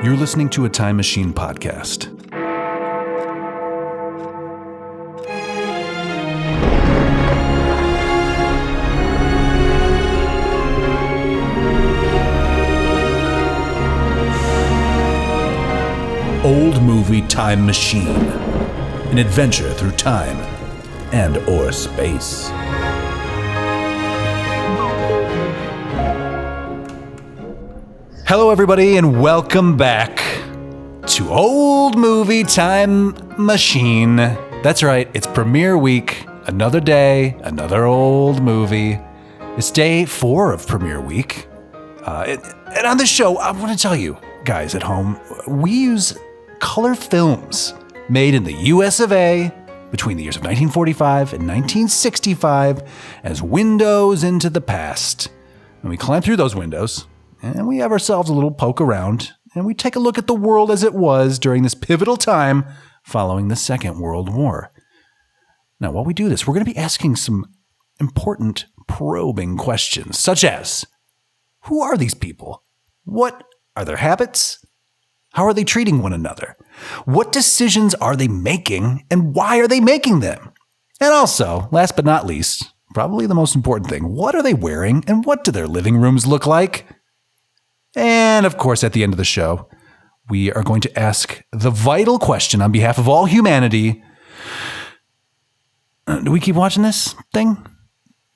You're listening to a Time Machine podcast. Old Movie Time Machine. An adventure through time and or space. Hello, everybody, and welcome back to Old Movie Time Machine. That's right, it's premiere week. Another day, another old movie. It's day 4 of premiere week. And on this show, I want to tell you, guys at home, we use color films made in the US of A between the years of 1945 and 1965 as windows into the past. And we climb through those windows, and we have ourselves a little poke around, and we take a look at the world as it was during this pivotal time following the Second World War. Now, while we do this, we're going to be asking some important probing questions, such as, who are these people? What are their habits? How are they treating one another? What decisions are they making, and why are they making them? And also, last but not least, probably the most important thing, what are they wearing, and what do their living rooms look like? And of course, at the end of the show, we are going to ask the vital question on behalf of all humanity. Do we keep watching this thing?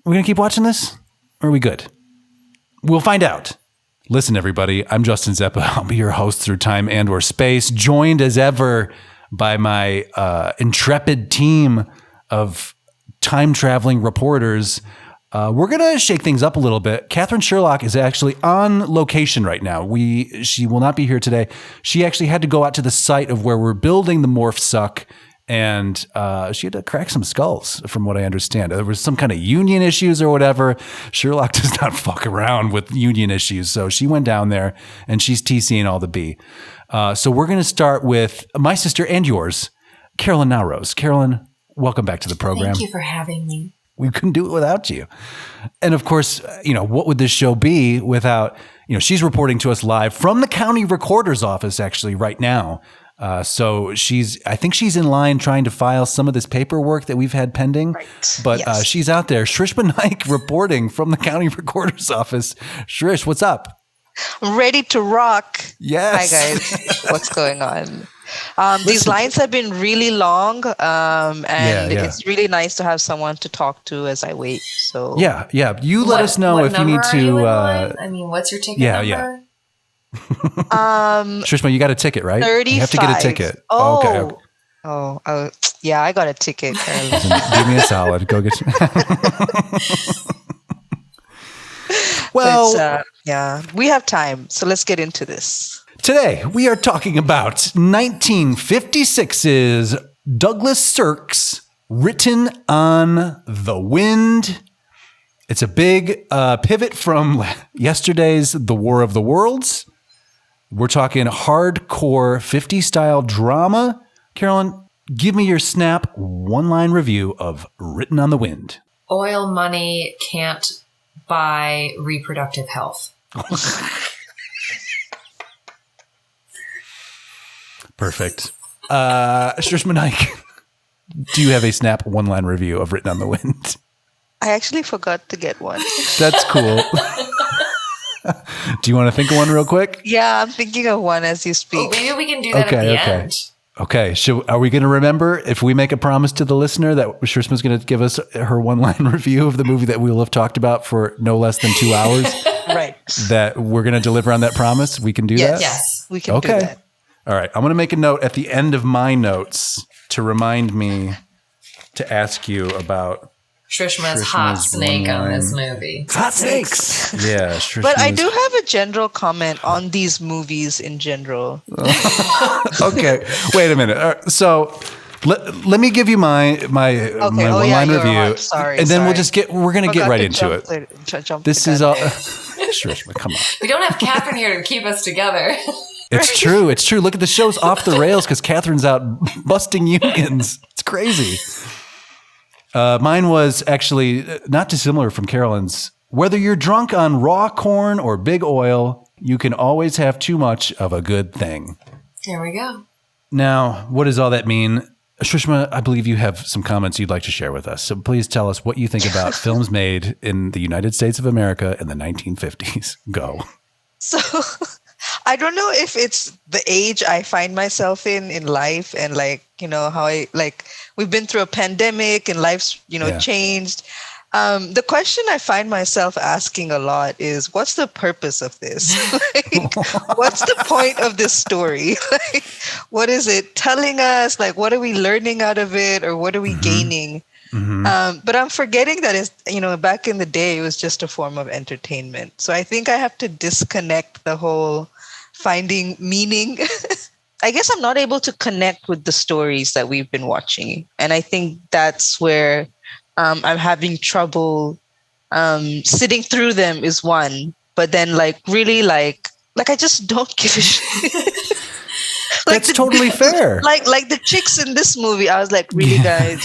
We're going to keep watching this? Or are we good? We'll find out. Listen, everybody, I'm Justin Zeppa. I'll be your host through time and or space, joined as ever by my intrepid team of time-traveling reporters. We're going to shake things up a little bit. Catherine Sherlock is actually on location right now. She will not be here today. She actually had to go out to the site of where we're building the Morph Suck, and she had to crack some skulls, from what I understand. There was some kind of union issues or whatever. Sherlock does not fuck around with union issues, so she went down there, and she's TCing all the B. So we're going to start with my sister and yours, Carolyn Naoroz. Carolyn, welcome back to the program. Thank you for having me. We couldn't do it without you. And of course, what would this show be without, she's reporting to us live from the county recorder's office actually right now. So I think she's in line trying to file some of this paperwork that we've had pending. Right. But yes. She's out there. Shrishma Naik reporting from the county recorder's office. Shrish, what's up? I'm ready to rock. Yes. Hi, guys. What's going on? These lines have been really long, and it's really nice to have someone to talk to as I wait. So yeah. You let us know if you need to. I mean, what's your ticket number? Yeah. Shrishma, you got a ticket, right? 35. You have to get a ticket. Oh. Okay. Oh, yeah, I got a ticket, Carolyn. Give me a solid. Go get you. Well, we have time, so let's get into this. Today, we are talking about 1956's Douglas Sirk's Written on the Wind. It's a big pivot from yesterday's The War of the Worlds. We're talking hardcore 50s-style drama. Carolyn, give me your snap one-line review of Written on the Wind. Oil money can't buy reproductive health. Perfect. Shrishma Naik, do you have a snap one-line review of Written on the Wind? I actually forgot to get one. That's cool. Do you want to think of one real quick? Yeah, I'm thinking of one as you speak. Oh, maybe we can do that at the end. Okay. Are we going to remember if we make a promise to the listener that Shrishma's going to give us her one-line review of the movie that we will have talked about for no less than 2 hours? Right. That we're going to deliver on that promise? We can do that? Yes. We can do that. All right. I'm going to make a note at the end of my notes to remind me to ask you about Shrishma's hot snake on this movie. Hot snakes. Yeah. Shrishma's. But I do have a general comment on these movies in general. Okay. Wait a minute. So let me give you my one-line review. Sorry. And then we're going to get right into it. This is all. Shrishma, come on. We don't have Catherine here to keep us together. It's true. It's true. Look at the show's off the rails because Catherine's out busting unions. It's crazy. Mine was actually not dissimilar from Carolyn's. Whether you're drunk on raw corn or big oil, You can always have too much of a good thing. There we go. Now, what does all that mean? Shrishma, I believe you have some comments you'd like to share with us. So please tell us what you think about films made in the United States of America in the 1950s. Go. So I don't know if it's the age I find myself in life and like, how we've been through a pandemic and life's, changed. The question I find myself asking a lot is, what's the purpose of this? What's the point of this story? What is it telling us? What are we learning out of it? Or what are we gaining? Mm-hmm. But I'm forgetting that it's, back in the day, it was just a form of entertainment. So I think I have to disconnect the whole finding meaning. I guess I'm not able to connect with the stories that we've been watching. And I think that's where I'm having trouble sitting through them is one, but then really I just don't give a shit. That's totally fair. Like the chicks in this movie, I was like, really, guys?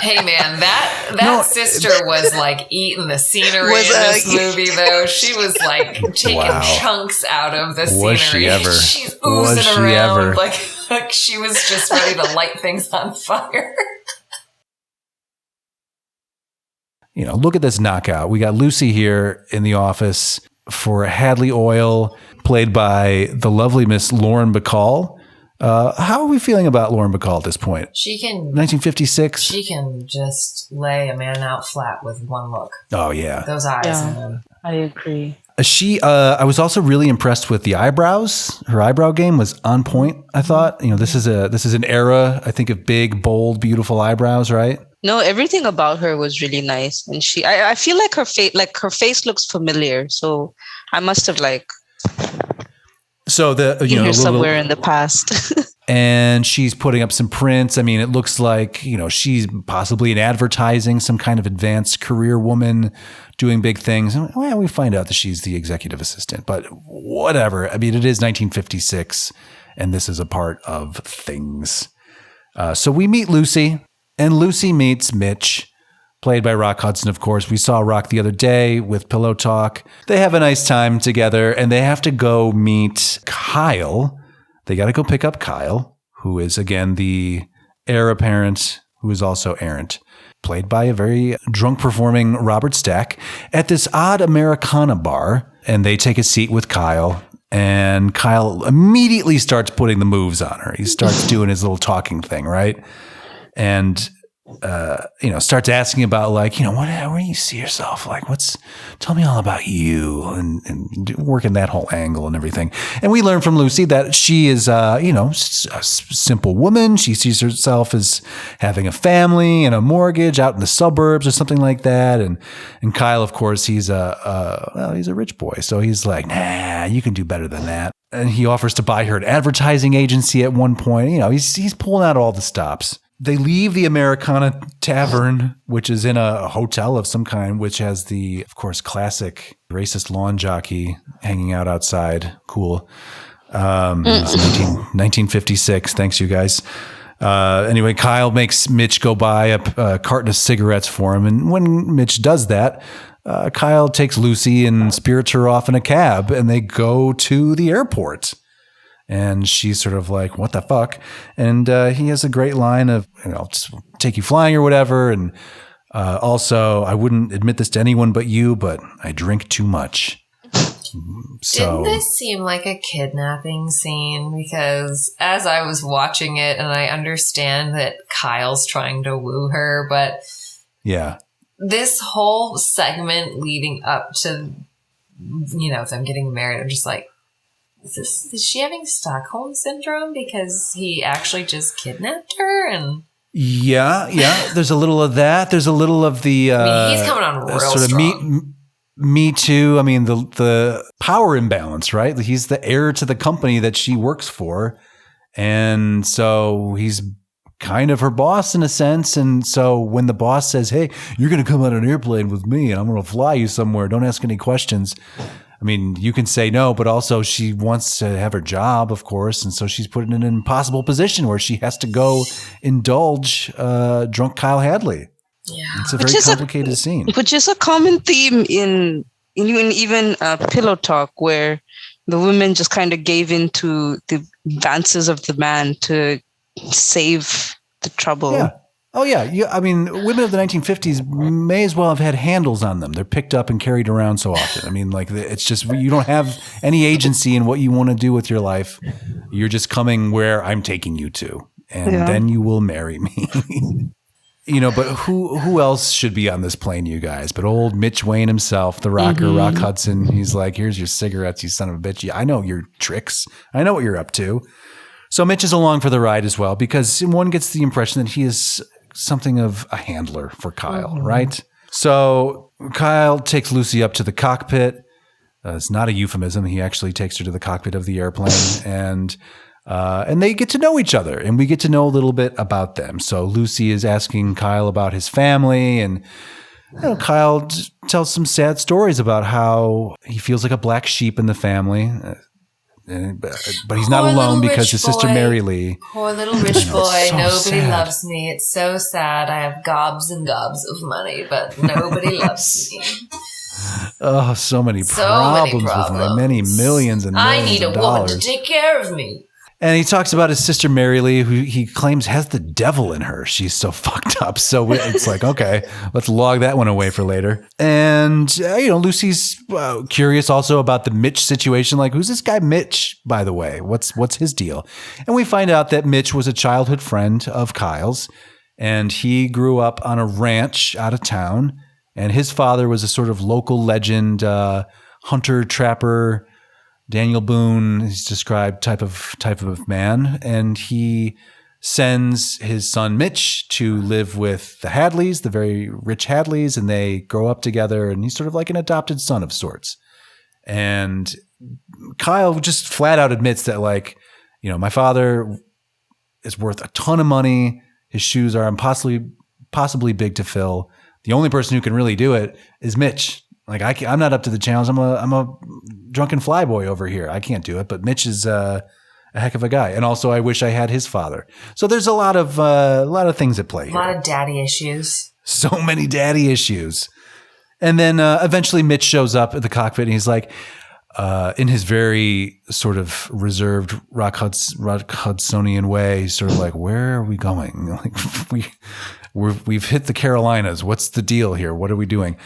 Hey, man, that sister was eating the scenery in this movie, though. She was taking chunks out of the scenery. Was she ever? She's oozing around like she was just ready to light things on fire. Look at this knockout. We got Lucy here in the office for Hadley Oil, played by the lovely Miss Lauren Bacall. How are we feeling about Lauren Bacall at this point? She can 1956. She can just lay a man out flat with one look. Oh yeah, those eyes. Yeah, I agree. I was also really impressed with the eyebrows. Her eyebrow game was on point. I thought, this is an era, I think, of big, bold, beautiful eyebrows, right? No, everything about her was really nice, and I feel like her face looks familiar. So I must have so the seen her somewhere in the past. And she's putting up some prints. I mean, it looks like she's possibly in advertising, some kind of advanced career woman doing big things. And well, we find out that she's the executive assistant, but whatever. I mean, it is 1956, and this is a part of things. So we meet Lucy. And Lucy meets Mitch, played by Rock Hudson, of course. We saw Rock the other day with Pillow Talk. They have a nice time together, and they have to go meet Kyle. They got to go pick up Kyle, who is, again, the heir apparent, who is also errant, played by a very drunk-performing Robert Stack, at this odd Americana bar. And they take a seat with Kyle, and Kyle immediately starts putting the moves on her. He starts doing his little talking thing, right? And, starts asking about where do you see yourself? Tell me all about you and working that whole angle and everything. And we learn from Lucy that she is, a simple woman. She sees herself as having a family and a mortgage out in the suburbs or something like that. And Kyle, of course, he's a rich boy. So he's like, nah, you can do better than that. And he offers to buy her an advertising agency at one point. He's pulling out all the stops. They leave the Americana Tavern, which is in a hotel of some kind, which has the, of course, classic racist lawn jockey hanging out outside. Cool. It's 1956. Thanks, you guys. Anyway, Kyle makes Mitch go buy a carton of cigarettes for him. And when Mitch does that, Kyle takes Lucy and spirits her off in a cab, and they go to the airport. And she's sort of like, what the fuck? And he has a great line of, I'll just take you flying or whatever. And also, I wouldn't admit this to anyone but you, but I drink too much. Didn't this seem like a kidnapping scene? Because as I was watching it, and I understand that Kyle's trying to woo her, but yeah, this whole segment leading up to, them getting married, I'm just like, is she having Stockholm syndrome because he actually just kidnapped her? And yeah, there's a little of that. There's a little of the he's coming on real sort strong. of me too. I mean, the power imbalance, right? He's the heir to the company that she works for, and so he's kind of her boss in a sense. And so when the boss says, "Hey, you're going to come on an airplane with me, and I'm going to fly you somewhere. Don't ask any questions." I mean, you can say no, but also she wants to have her job, of course. And so she's put in an impossible position where she has to go indulge drunk Kyle Hadley. Yeah. It's a very complicated scene. Which is a common theme in even Pillow Talk, where the women just kind of gave in to the advances of the man to save the trouble. Yeah. Oh, yeah. I mean, women of the 1950s may as well have had handles on them. They're picked up and carried around so often. I mean, like, it's just, you don't have any agency in what you want to do with your life. You're just coming where I'm taking you to, and then you will marry me. But who else should be on this plane, you guys? But old Mitch Wayne himself, the rocker, Rock Hudson. He's like, here's your cigarettes, you son of a bitch. I know your tricks. I know what you're up to. So Mitch is along for the ride as well, because one gets the impression that he is something of a handler for Kyle, right? So Kyle takes Lucy up to the cockpit. It's not a euphemism. He actually takes her to the cockpit of the airplane, and they get to know each other, and we get to know a little bit about them. So Lucy is asking Kyle about his family, and Kyle tells some sad stories about how he feels like a black sheep in the family. But he's not alone because his sister Mary Lee. Poor little rich boy. So nobody sad. loves me. It's so sad. I have gobs and gobs of money, but nobody loves me. Oh, so many problems with my many millions and millions I need a of woman dollars. to take care of me. And he talks about his sister Mary Lee, who he claims has the devil in her. She's so fucked up. So it's like, okay, let's log that one away for later. And, Lucy's curious also about the Mitch situation. Like, who's this guy Mitch, by the way? What's his deal? And we find out that Mitch was a childhood friend of Kyle's, and he grew up on a ranch out of town. And his father was a sort of local legend, hunter, trapper, Daniel Boone, he's described type of man, and he sends his son Mitch to live with the Hadleys, the very rich Hadleys, and they grow up together, and he's sort of like an adopted son of sorts. And Kyle just flat out admits that, like, my father is worth a ton of money. His shoes are impossibly big to fill. The only person who can really do it is Mitch. Like, I'm not up to the challenge. I'm a drunken flyboy over here. I can't do it. But Mitch is a heck of a guy, and also I wish I had his father. So there's a lot of things at play here. A lot of daddy issues. So many daddy issues. And then eventually Mitch shows up at the cockpit, and he's like, in his very sort of reserved Rock Hudsonian way, he's sort of like, "Where are we going? Like, we've hit the Carolinas. What's the deal here? What are we doing?"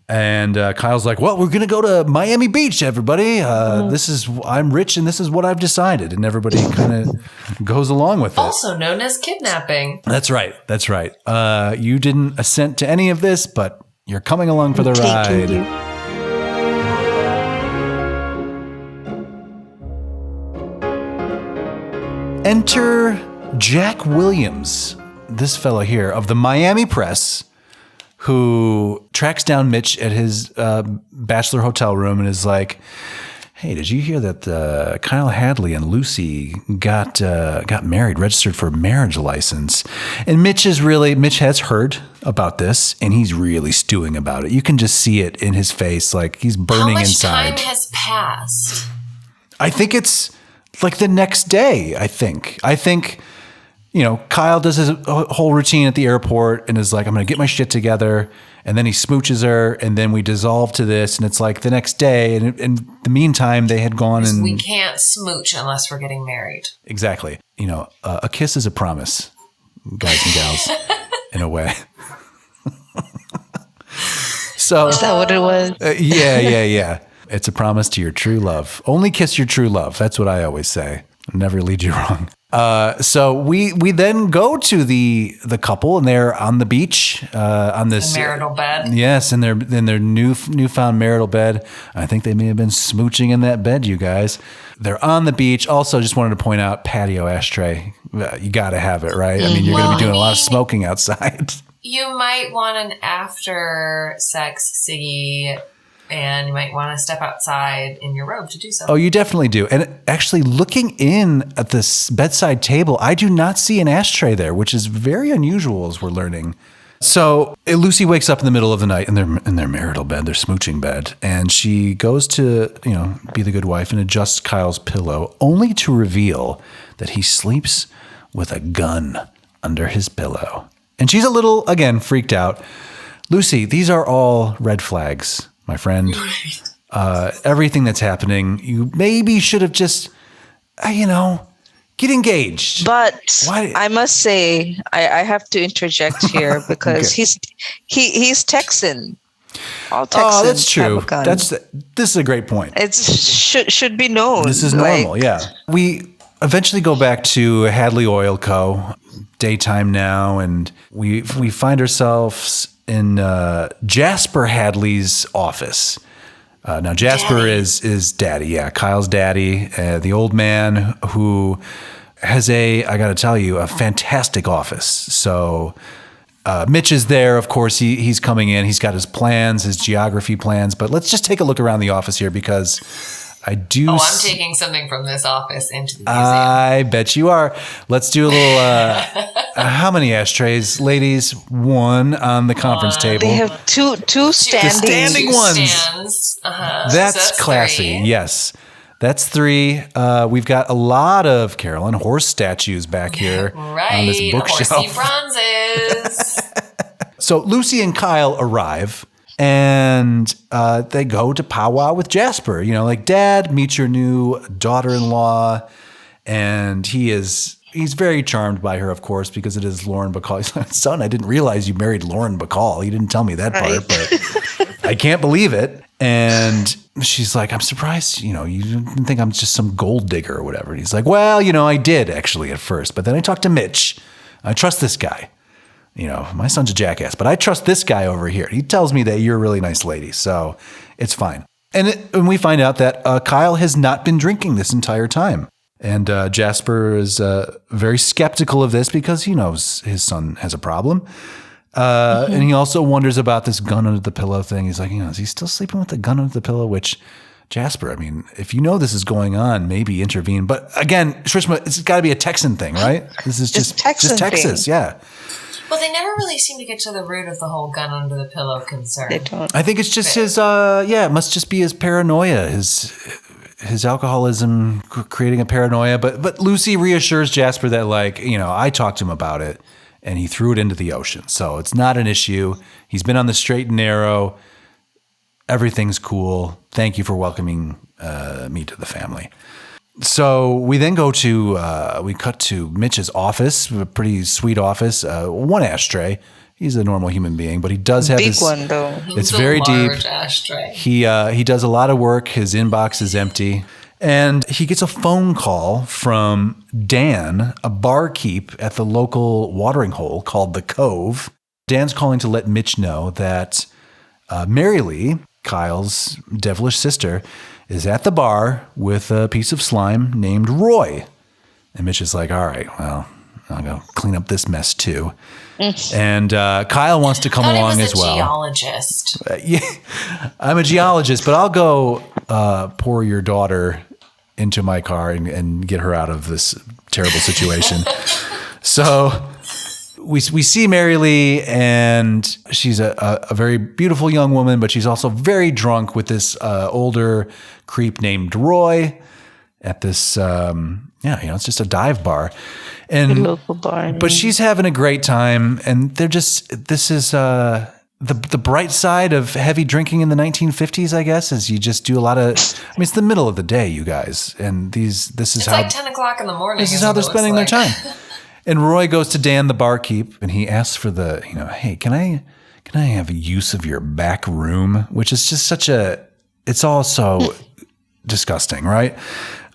And Kyle's like, "Well, we're going to go to Miami Beach, everybody. I'm rich, and this is what I've decided." And everybody kind of goes along with it. Also known as kidnapping. That's right. You didn't assent to any of this, but you're coming along for the ride. Enter Jack Williams, this fellow here of the Miami Press, who tracks down Mitch at his bachelor hotel room and is like, "Hey, did you hear that Kyle Hadley and Lucy got married, registered for a marriage license?" And Mitch has heard about this, and he's really stewing about it. You can just see it in his face, like he's burning inside. How much time has passed? I think it's like the next day, I think. Kyle does his whole routine at the airport and is like, "I'm going to get my shit together." And then he smooches her, and then we dissolve to this. And it's like the next day. And in the meantime, they had gone and... We can't smooch unless we're getting married. Exactly. A kiss is a promise, guys and gals, in a way. So is that what it was? Yeah. It's a promise to your true love. Only kiss your true love. That's what I always say. Never lead you wrong. So we then go to the couple, and they're on the beach on this marital bed. Yes, in their newfound marital bed. I think they may have been smooching in that bed, you guys. They're on the beach. Also, just wanted to point out, patio ashtray. You got to have it, right? I mean, you're going to be doing a lot of smoking outside. You might want an after sex ciggy. And you might want to step outside in your robe to do so. Oh, you definitely do. And actually, looking in at this bedside table, I do not see an ashtray there, which is very unusual, as we're learning. So Lucy wakes up in the middle of the night in their marital bed, their smooching bed, and she goes to be the good wife and adjusts Kyle's pillow, only to reveal that he sleeps with a gun under his pillow. And she's a little, again, freaked out. "Lucy, these are all red flags. my friend. Everything that's happening, you maybe should have just, get engaged. But I must say, I have to interject here because he's Texan. All Texans that's true. have a gun. This is a great point. It should be known. This is normal. Yeah. We eventually go back to Hadley Oil Co. Daytime now, and we find ourselves in Jasper Hadley's office. Now Jasper is daddy. Yeah, Kyle's daddy, the old man who has I got to tell you, a fantastic office. So Mitch is there. Of course, he's coming in. He's got his plans, his geography plans. But let's just take a look around the office here because I do. Oh, I'm taking something from this office into the museum. I bet you are. Let's do a little. How many ashtrays, ladies? One on the conference table. They have two standing ones. Stands. That's classy. 3. Yes. That's 3. We've got a lot of Carolyn horse statues back here on this bookshelf. Horsey bronzes. So Lucy and Kyle arrive, and they go to powwow with Jasper. Like, Dad, meet your new daughter-in-law, and he's very charmed by her, of course, because it is Lauren Bacall. He's like, son, I didn't realize you married Lauren Bacall. You didn't tell me that part, but I can't believe it. And she's like, I'm surprised, you didn't think I'm just some gold digger or whatever. And he's like, well, I did actually at first, but then I talked to Mitch. I trust this guy. My son's a jackass, but I trust this guy over here. He tells me that you're a really nice lady, so it's fine. And we find out that Kyle has not been drinking this entire time. And Jasper is very skeptical of this because he knows his son has a problem. And he also wonders about this gun under the pillow thing. He's like, is he still sleeping with the gun under the pillow? Which, Jasper, I mean, if you know this is going on, maybe intervene. But again, Shrishma, it's got to be a Texan thing, right? This is just Texas, yeah. Well, they never really seem to get to the root of the whole gun under the pillow concern. They don't. I think it's just his, it must just be his paranoia, his alcoholism creating a paranoia. But Lucy reassures Jasper that, I talked to him about it, and he threw it into the ocean. So it's not an issue. He's been on the straight and narrow. Everything's cool. Thank you for welcoming me to the family. So we then go to, we cut to Mitch's office, a pretty sweet office, 1 ashtray. He's a normal human being, but he does have big one though. It's very deep. Ashtray. He does a lot of work. His inbox is empty. And he gets a phone call from Dan, a barkeep at the local watering hole called The Cove. Dan's calling to let Mitch know that Mary Lee, Kyle's devilish sister, is at the bar with a piece of slime named Roy. And Mitch is like, all right, well, I'll go clean up this mess too. And Kyle wants to come along as well. Geologist. Yeah, I'm a geologist, but I'll go pour your daughter into my car and get her out of this terrible situation. So we see Mary Lee, and she's a very beautiful young woman, but she's also very drunk with this older creep named Roy at this, it's just a dive bar. And a local bar. But she's having a great time, and this is the bright side of heavy drinking in the 1950s, I guess, is you just do a lot of, it's the middle of the day, you guys. And it's like 10 o'clock in the morning. This is how they're spending their time. And Roy goes to Dan, the barkeep, and he asks for hey, can I have use of your back room? Which is just it's all so disgusting, right?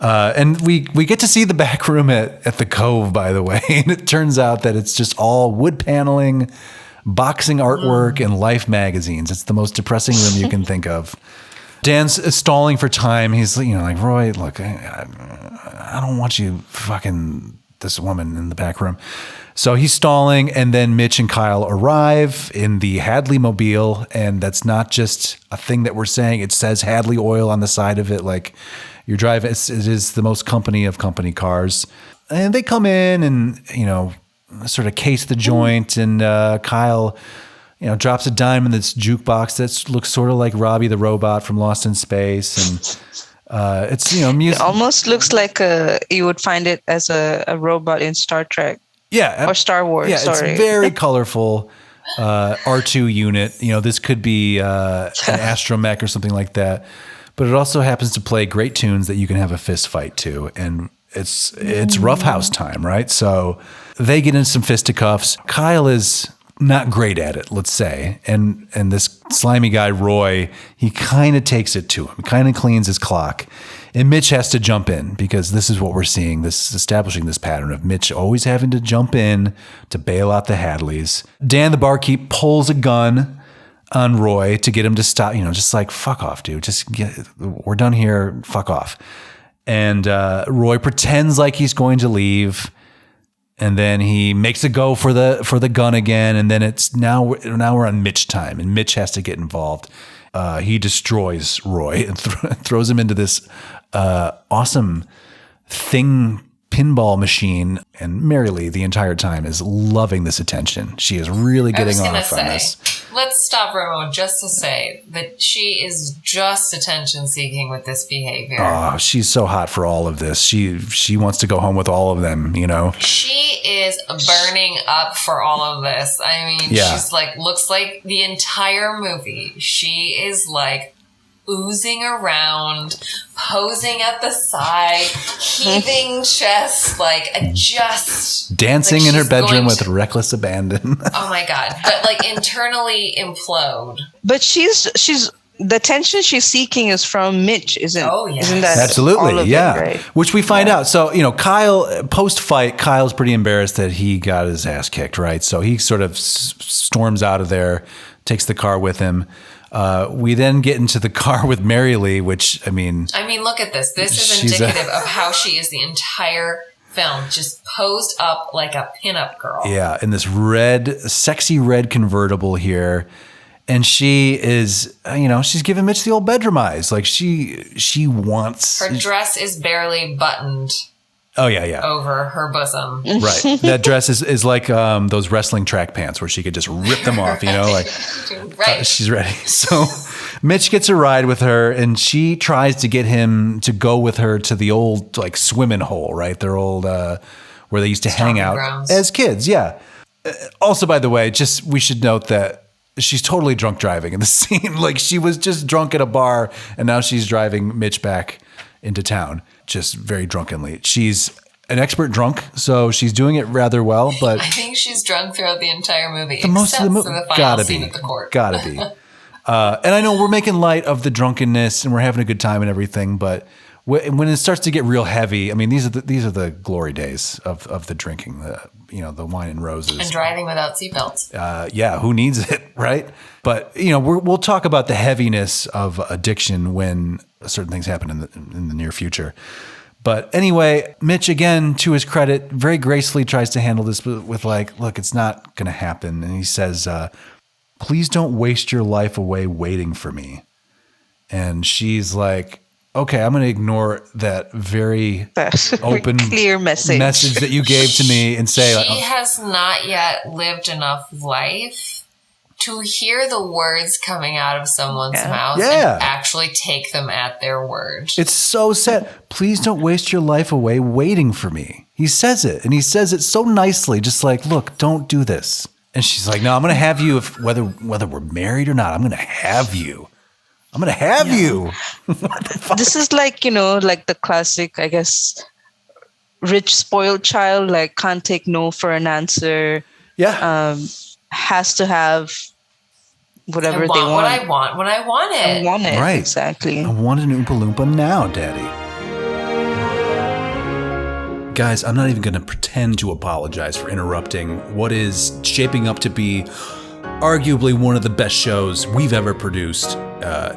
And we get to see the back room at the Cove, by the way. And it turns out that it's just all wood paneling, boxing artwork, and Life magazines. It's the most depressing room you can think of. Dan's stalling for time. He's like, Roy, look, I don't want you fucking this woman in the back room. So he's stalling, and then Mitch and Kyle arrive in the Hadley mobile, and that's not just a thing that we're saying. It says Hadley Oil on the side of it, like you're driving. It is the most company of company cars. And they come in and, sort of case the joint, and Kyle, drops a dime in this jukebox that looks sort of like Robbie the Robot from Lost in Space, and it's music. It almost looks like you would find it as a robot in Star Trek. Yeah, or Star Wars. Yeah, sorry. It's very colorful. R2 unit. This could be an astromech or something like that. But it also happens to play great tunes that you can have a fist fight to. And it's roughhouse time, right? So they get into some fisticuffs. Kyle is not great at it, let's say. And this slimy guy, Roy, he kind of takes it to him, kind of cleans his clock. And Mitch has to jump in because this is what we're seeing, this establishing this pattern of Mitch always having to jump in to bail out the Hadleys. Dan, the barkeep, pulls a gun on Roy to get him to stop, just like, fuck off, dude. We're done here. Fuck off. And Roy pretends like he's going to leave. And then he makes a go for the gun again. And then it's now we're on Mitch time, and Mitch has to get involved. He destroys Roy and throws him into this awesome pinball machine. And Mary Lee, the entire time, is loving this attention. She is really getting off on this. Let's stop for a moment just to say that she is just attention seeking with this behavior. Oh, she's so hot for all of this. She wants to go home with all of them, She is burning up for all of this. I mean, she's looks like the entire movie. She is oozing around, posing at the side, heaving chest, just dancing in her bedroom with reckless abandon. Oh my God. But internally implode. But she's the attention she's seeking is from Mitch, isn't that absolutely, all of yeah. it, right? Which we find out. So, Kyle, post-fight, Kyle's pretty embarrassed that he got his ass kicked, right? So he sort of storms out of there, takes the car with him. We then get into the car with Mary Lee, which, I mean, look at this. This is indicative of how she is the entire film, just posed up like a pinup girl. Yeah, in this sexy red convertible here. And she is, she's giving Mitch the old bedroom eyes. She wants... Her dress is barely buttoned. Oh, yeah. Over her bosom. Right. That dress is like those wrestling track pants where she could just rip them off, Right. She's ready. So Mitch gets a ride with her, and she tries to get him to go with her to the old, swimming hole, right? Their old, where they used to hang out grounds. As kids, yeah. Also, by the way, we should note that she's totally drunk driving in the scene. She was just drunk at a bar, and now she's driving Mitch back into town, just very drunkenly. She's an expert drunk, so she's doing it rather well. But I think she's drunk throughout the entire movie, most of the movie. for the final scene at the court. Gotta be. And I know we're making light of the drunkenness, and we're having a good time and everything, but when it starts to get real heavy, I mean, these are the glory days of the drinking, the wine and roses. And driving without seatbelts. Yeah, who needs it, right? But, we'll talk about the heaviness of addiction when certain things happen in the near future. But anyway, Mitch, again, to his credit, very gracefully tries to handle this with look, it's not going to happen. And he says, please don't waste your life away waiting for me. And she's like, okay, I'm going to ignore that very open, clear message that you gave to me and say, she has not yet lived enough life to hear the words coming out of someone's mouth and actually take them at their word. It's so sad. Please don't waste your life away waiting for me. He says it, and he says it so nicely, just look, don't do this. And she's like, no, I'm going to have you whether we're married or not. I'm going to have you. I'm going to have you. This is the classic, I guess, rich, spoiled child, can't take no for an answer. Yeah. Has to have whatever they want. What I want when I want it. I want it. Right. Exactly. I want an Oompa Loompa now, Daddy. Guys, I'm not even going to pretend to apologize for interrupting what is shaping up to be arguably one of the best shows we've ever produced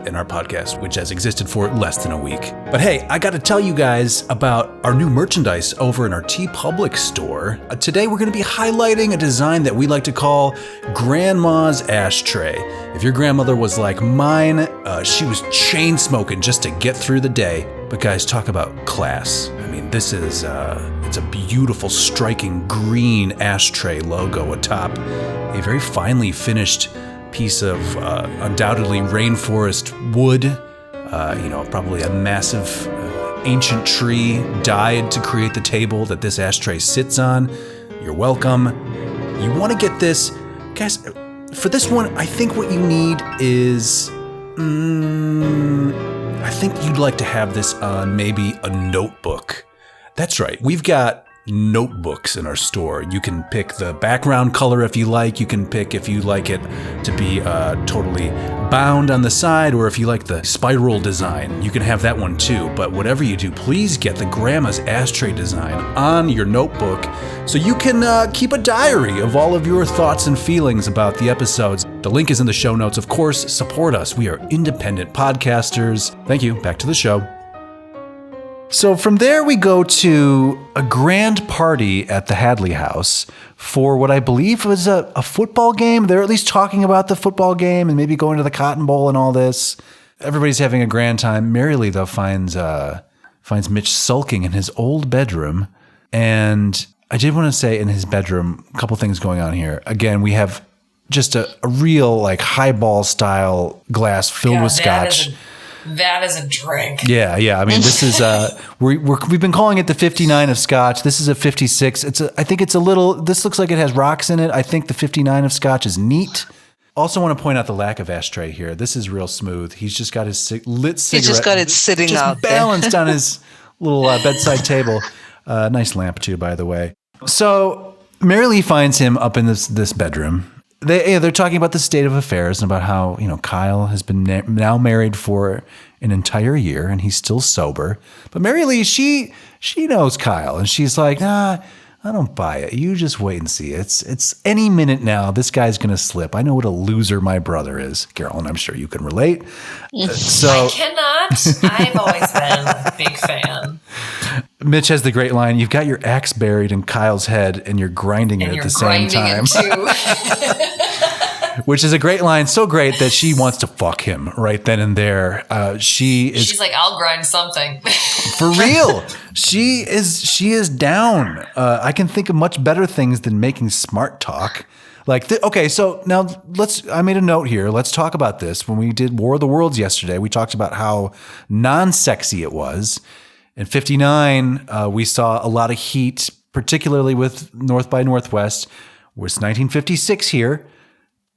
in our podcast, which has existed for less than a week. But hey, I got to tell you guys about our new merchandise over in our TeePublic store. Today, we're going to be highlighting a design that we like to call Grandma's Ashtray. If your grandmother was like mine, she was chain smoking just to get through the day. But guys, talk about class. I mean, this is, it's a beautiful, striking green ashtray logo atop a very finely finished piece of undoubtedly rainforest wood, probably a massive ancient tree died to create the table that this ashtray sits on. You're welcome. You want to get this, guys. For this one, I think what you need is, I think you'd like to have this on maybe a notebook. That's right. We've got notebooks in our store. You can pick the background color if you like. You can pick if you like it to be totally bound on the side, or if you like the spiral design, you can have that one too. But whatever you do, please get the Grandma's Ashtray design on your notebook so you can keep a diary of all of your thoughts and feelings about the episodes. The link is in the show notes. Of course, support us. We are independent podcasters. Thank you. Back to the show. So from there, we go to a grand party at the Hadley house for what I believe was a football game. They're at least talking about the football game and maybe going to the Cotton Bowl and all this. Everybody's having a grand time. Mary Lee, though, finds Mitch sulking in his old bedroom. And I did want to say in his bedroom, a couple things going on here. Again, we have just a real like highball style glass filled with scotch. That is a drink. Yeah. I mean, this is we've been calling it the 59 of scotch. This is a 56. I think it's a little. This looks like it has rocks in it. I think the 59 of scotch is neat. Also, want to point out the lack of ashtray here. This is real smooth. He's just got his lit cigarette. He just got it sitting just out balanced on his little bedside table. Nice lamp too, by the way. So Mary Lee finds him up in this bedroom. They're talking about the state of affairs and about how, Kyle has been now married for an entire year and he's still sober. But Mary Lee, she knows Kyle and she's like, nah, I don't buy it. You just wait and see. It's any minute now. This guy's going to slip. I know what a loser my brother is. Carolyn, I'm sure you can relate. I cannot. I've always been a big fan. Mitch has the great line, you've got your axe buried in Kyle's head and you're grinding it at the same time. Which is a great line, so great that she wants to fuck him right then and there. She's like, I'll grind something. For real. She is down. I can think of much better things than making smart talk. Okay, so now I made a note here. Let's talk about this. When we did War of the Worlds yesterday, we talked about how non-sexy it was. In 59, we saw a lot of heat, particularly with North by Northwest. It's 1956 here.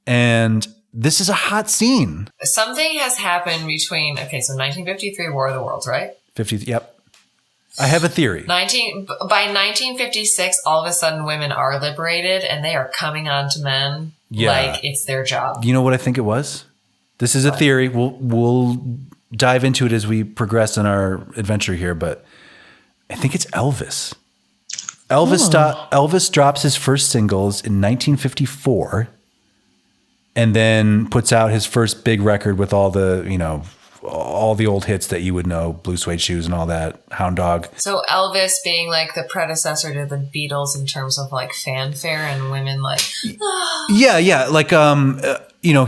And this is a hot scene. Something has happened between, so 1953, War of the Worlds, right? 50, yep. I have a theory. By 1956, all of a sudden women are liberated and they are coming on to men like it's their job. You know what I think it was? This is a theory. We'll dive into it as we progress in our adventure here, but I think it's Elvis. Elvis drops his first singles in 1954. And then puts out his first big record with all the, all the old hits that you would know, Blue Suede Shoes and all that, Hound Dog. So Elvis being like the predecessor to the Beatles in terms of like fanfare and women like, Yeah. Like,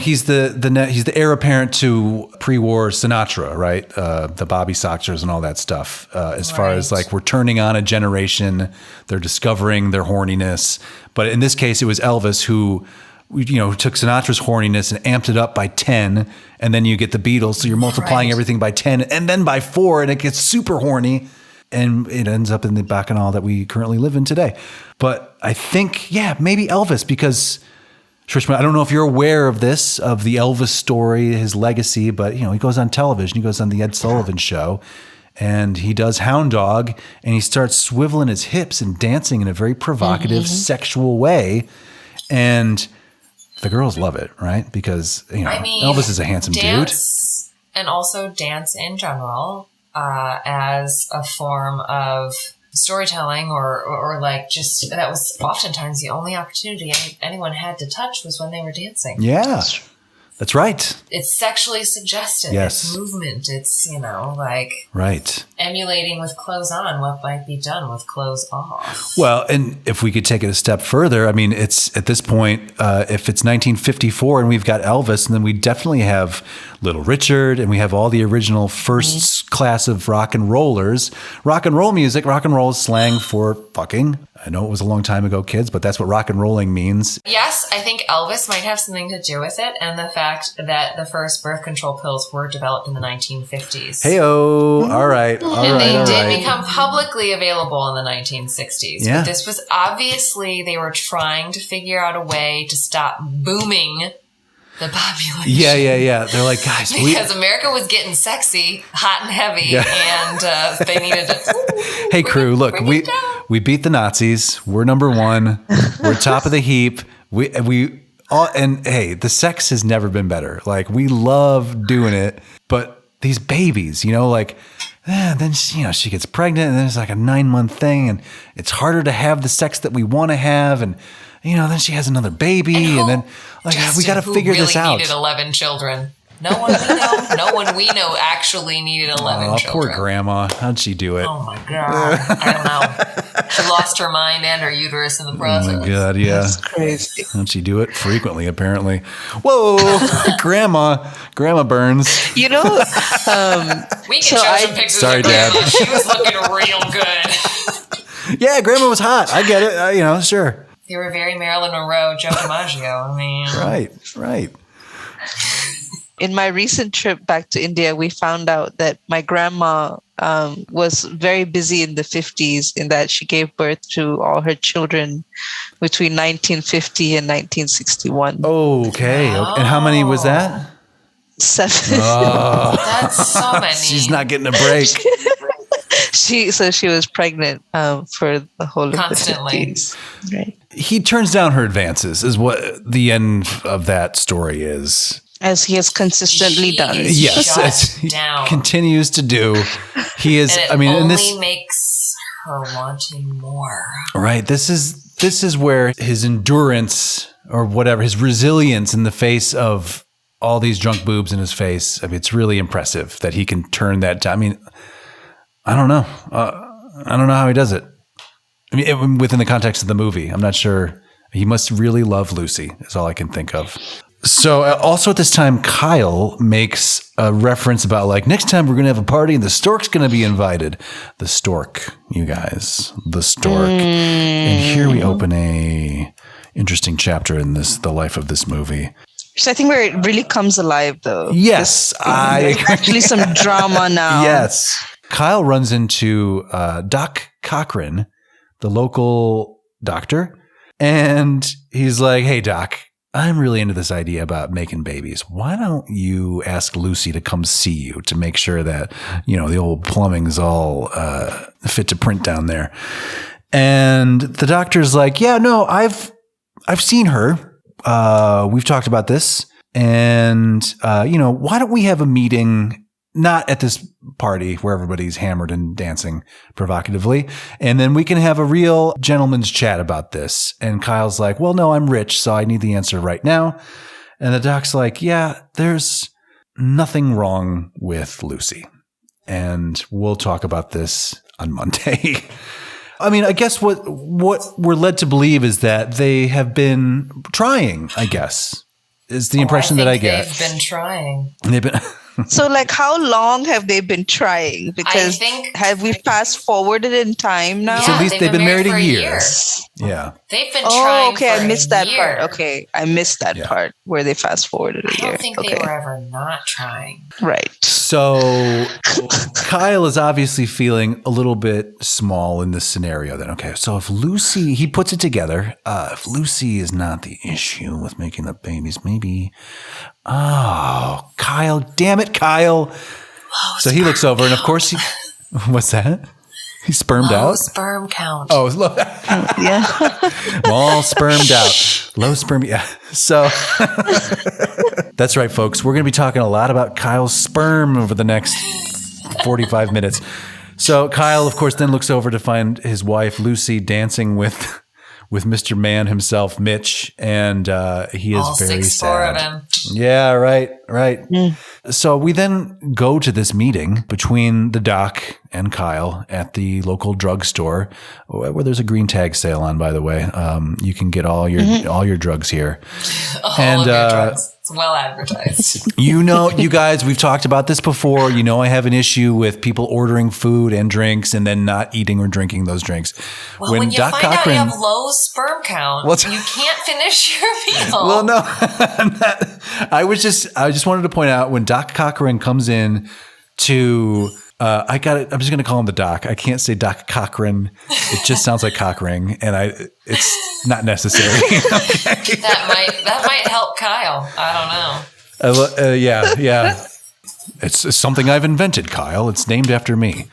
he's the heir apparent to pre-war Sinatra, right? The Bobby Soxers and all that stuff. As far as like we're turning on a generation, they're discovering their horniness. But in this case, it was Elvis who took Sinatra's horniness and amped it up by 10, and then you get the Beatles, so you're multiplying everything by 10 and then by 4, and it gets super horny, and it ends up in the Bacall that we currently live in today. But I think, maybe Elvis, because, Shrishma, I don't know if you're aware of the Elvis story, his legacy, but, he goes on television, he goes on the Ed Sullivan Show, and he does Hound Dog, and he starts swiveling his hips and dancing in a very provocative, sexual way, and the girls love it, right? Because, Elvis is a handsome dude. And also dance in general as a form of storytelling or like just that was oftentimes the only opportunity anyone had to touch was when they were dancing. Yeah, that's right. It's sexually suggestive. Yes. It's movement. It's, right. Emulating with clothes on what might be done with clothes off. Well, and if we could take it a step further, I mean, it's at this point, if it's 1954 and we've got Elvis, and then we definitely have Little Richard, and we have all the original first class of rock and rollers. Rock and roll music, rock and roll is slang for fucking. I know it was a long time ago, kids, but that's what rock and rolling means. Yes, I think Elvis might have something to do with it, and the fact that the first birth control pills were developed in the 1950s. Hey-oh. All right. And they did become publicly available in the 1960s. Yeah. But this was obviously, they were trying to figure out a way to stop booming the population. Yeah. They're like, guys, because America was getting sexy, hot and heavy, and they needed to. Hey, crew, look, we beat the Nazis. We're number one. We're top of the heap. And hey, the sex has never been better. Like, we love doing it, but these babies, then she gets pregnant, and then it's like a 9-month thing, and it's harder to have the sex that we want to have, and then she has another baby, and then we got to figure this out. Needed 11 children. No one we know actually needed 11 children. Poor grandma. How'd she do it? Oh my God. I don't know. She lost her mind and her uterus in the process. Oh my God, yeah. That's crazy. How'd she do it? Frequently, apparently. Whoa, Grandma Burns. We can show some pictures of Grandma. She was looking real good. Yeah, Grandma was hot. I get it. Sure. They were very Marilyn Monroe, Joe DiMaggio. I mean, right. In my recent trip back to India, we found out that my grandma was very busy in the 50s in that she gave birth to all her children between 1950 and 1961. Okay. Wow. And how many was that? 7. Oh. That's so many. She's not getting a break. She was pregnant for the whole Constantly. of the 50s. Right. He turns down her advances is what the end of that story is. As he has consistently done. Yes, as he continues to do. He is. And it only makes her wanting more. Right. This is where his endurance or whatever, his resilience in the face of all these drunk boobs in his face. I mean, it's really impressive that he can turn that down. I mean, I don't know. I don't know how he does it. I mean, within the context of the movie, I'm not sure. He must really love Lucy, is all I can think of. So also at this time, Kyle makes a reference about next time we're going to have a party and the stork's going to be invited. The stork, you guys, the stork. And here we open a interesting chapter in the life of this movie. So I think where it really comes alive, though. Yes, there's actually some drama now. Yes. Kyle runs into Doc Cochran, the local doctor, and he's like, hey, Doc, I'm really into this idea about making babies. Why don't you ask Lucy to come see you to make sure that, the old plumbing's all fit to print down there? And the doctor's like, yeah, no, I've seen her. We've talked about this. And, why don't we have a meeting, not at this party where everybody's hammered and dancing provocatively, and then we can have a real gentleman's chat about this. And Kyle's like, well, no, I'm rich, so I need the answer right now. And the doc's like, yeah, there's nothing wrong with Lucy. And we'll talk about this on Monday. I mean, I guess what we're led to believe is that they have been trying, I guess, is the impression that I get. They've been trying. They've been... So, how long have they been trying? Because have we fast forwarded in time now? Yeah, so at least they've been married a year. Yeah. They've been Oh, trying okay. for I missed that year. part. Okay. I missed that part where they fast forwarded a year. I don't think they were ever not trying. Right. So Kyle is obviously feeling a little bit small in this scenario then. Okay. So if Lucy, he puts it together, if Lucy is not the issue with making the babies, maybe, Kyle, damn it, Kyle. So he looks over and of course what's that? He spermed Low out? Sperm count. Oh, low. Yeah. All spermed out. Low sperm. Yeah. So that's right, folks. We're going to be talking a lot about Kyle's sperm over the next 45 minutes. So Kyle, of course, then looks over to find his wife, Lucy, dancing with Mr. Man himself, Mitch, and he is all very 6'4" sad. of him. Yeah, right. So we then go to this meeting between the doc and Kyle at the local drugstore, where there's a green tag sale on, by the way. You can get all your drugs here. All of your drugs. It's well advertised. You know, you guys, we've talked about this before. You know, I have an issue with people ordering food and drinks and then not eating or drinking those drinks. Well, when you find out you have low sperm count, you can't finish your meal. Well, no, I just wanted to point out when Doc Cochran comes in to, I'm just going to call him the Doc. I can't say Doc Cochran. It just sounds like cock ring, and it's not necessary. Okay. That might help Kyle. I don't know. Yeah. It's something I've invented, Kyle. It's named after me.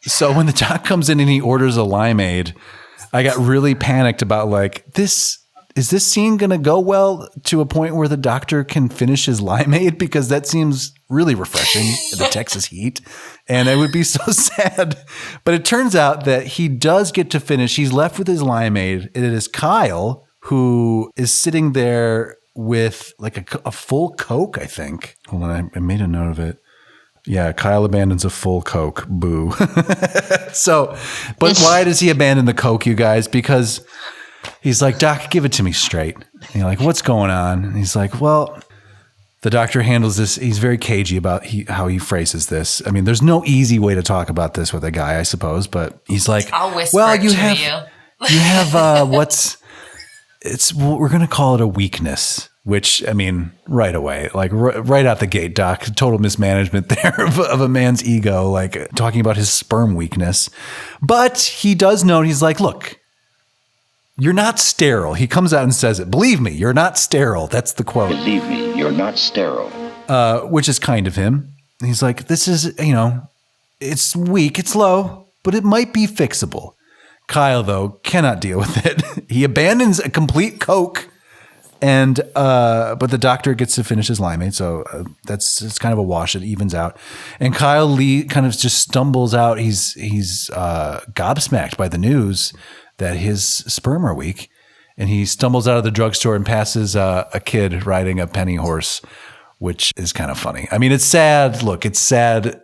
So when the Doc comes in and he orders a limeade, I got really panicked about is this scene going to go well to a point where the doctor can finish his limeade? Because that seems really refreshing in the Texas heat. And it would be so sad. But it turns out that he does get to finish. He's left with his limeade. And it is Kyle who is sitting there with a full Coke, I think. Hold on, I made a note of it. Yeah, Kyle abandons a full Coke. Boo. But why does he abandon the Coke, you guys? Because he's like, Doc, give it to me straight. And you're like, what's going on? And he's like, well, the doctor handles this. He's very cagey about how he phrases this. I mean, there's no easy way to talk about this with a guy, I suppose. But he's like, I'll whisper it to you. You have we're going to call it a weakness. Which, I mean, right away, right out the gate, Doc, total mismanagement there of a man's ego, talking about his sperm weakness. But he does note, he's like, look, you're not sterile. He comes out and says it. Believe me, you're not sterile. That's the quote. Believe me, you're not sterile. Which is kind of him. He's like, this is, it's weak, it's low, but it might be fixable. Kyle, though, cannot deal with it. He abandons a complete Coke. And but the doctor gets to finish his limeade, so it's kind of a wash. It evens out. And Kyle Lee kind of just stumbles out. He's gobsmacked by the news that his sperm are weak, and he stumbles out of the drugstore and passes a kid riding a penny horse, which is kind of funny. I mean, it's sad. Look, it's sad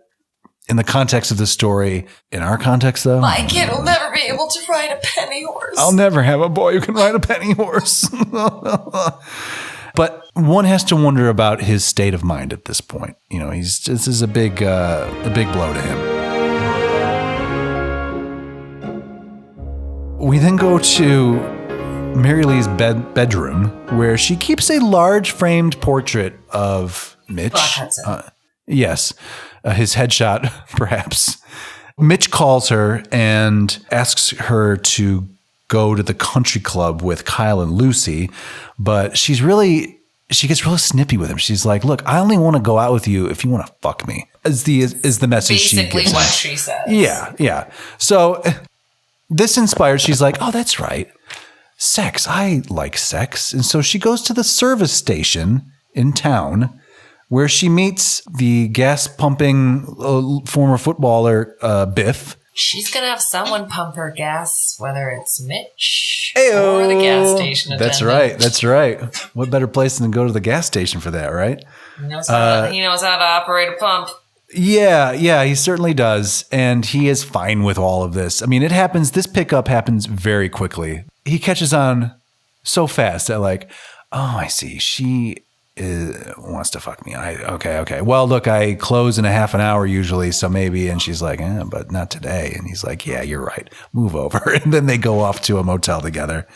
in the context of the story. In our context, though, my kid will never be able to ride a penny horse. I'll never have a boy who can ride a penny horse. But one has to wonder about his state of mind at this point. This is a big blow to him. We then go to Mary Lee's bedroom, where she keeps a large framed portrait of Mitch. Hudson. Yes. His headshot, perhaps. Mitch calls her and asks her to go to the country club with Kyle and Lucy, but she gets really snippy with him. She's like, look, I only want to go out with you if you want to fuck me, is the message she gives. Basically what she says. Yeah. So this inspires, she's like, oh, that's right. Sex. I like sex. And so she goes to the service station in town, where she meets the gas pumping former footballer, Biff. She's going to have someone pump her gas, whether it's Mitch Ayo. or the gas station attendant. That's right. What better place than go to the gas station for that, right? He knows how to operate a pump. Yeah, he certainly does. And he is fine with all of this. I mean, this pickup happens very quickly. He catches on so fast that I see, she wants to fuck me. Okay. Well, look, I close in a half an hour usually, so maybe. And she's like, but not today. And he's like, yeah, you're right. Move over. And then they go off to a motel together.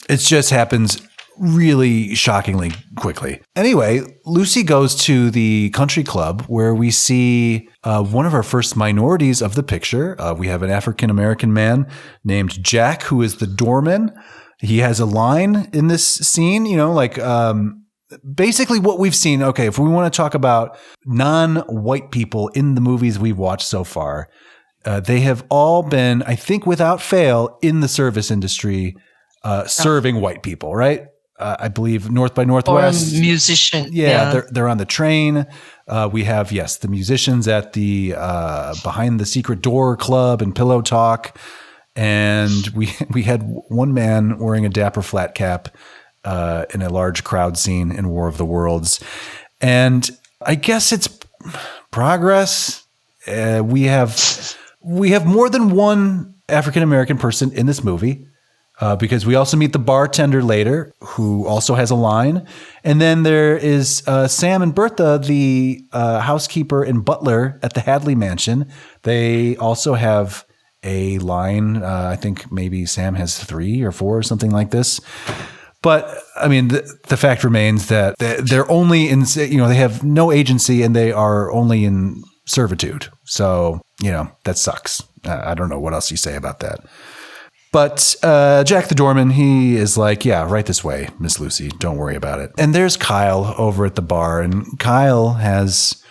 It just happens really shockingly quickly. Anyway, Lucy goes to the country club where we see one of our first minorities of the picture. We have an African-American man named Jack, who is the doorman. He has a line in this scene, basically what we've seen. Okay, if we want to talk about non-white people in the movies we've watched so far, they have all been, I think without fail, in the service industry, serving white people, right? I believe North by Northwest. Or a musician. Yeah. They're on the train. We have, the musicians at the Behind the Secret Door Club and Pillow Talk. And we had one man wearing a dapper flat cap in a large crowd scene in War of the Worlds. And I guess it's progress. We have more than one African-American person in this movie. because we also meet the bartender later, who also has a line. And then there is Sam and Bertha, the housekeeper and butler at the Hadley mansion. They also have a line. I think maybe Sam has 3 or 4 or something like this. But I mean, the fact remains that they're only in, they have no agency and they are only in servitude. So, that sucks. I don't know what else you say about that. But Jack the doorman, he is like, yeah, right this way, Miss Lucy. Don't worry about it. And there's Kyle over at the bar. And Kyle has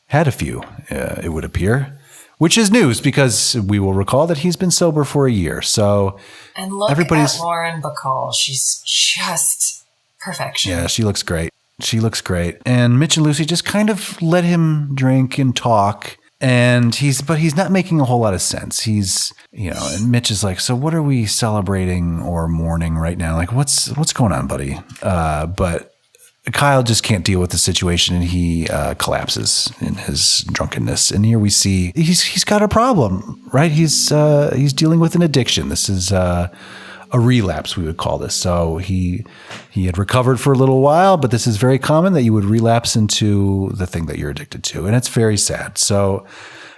had a few, it would appear, which is news because we will recall that he's been sober for a year. So and look at Lauren Bacall. She's just perfection. Yeah, she looks great. And Mitch and Lucy just kind of let him drink and talk. And he's not making a whole lot of sense. He's, and Mitch is like, so what are we celebrating or mourning right now? Like, what's going on, buddy? But Kyle just can't deal with the situation and he collapses in his drunkenness. And here we see he's got a problem, right? He's dealing with an addiction. This is a relapse, we would call this. So he had recovered for a little while, but this is very common that you would relapse into the thing that you're addicted to. And it's very sad. So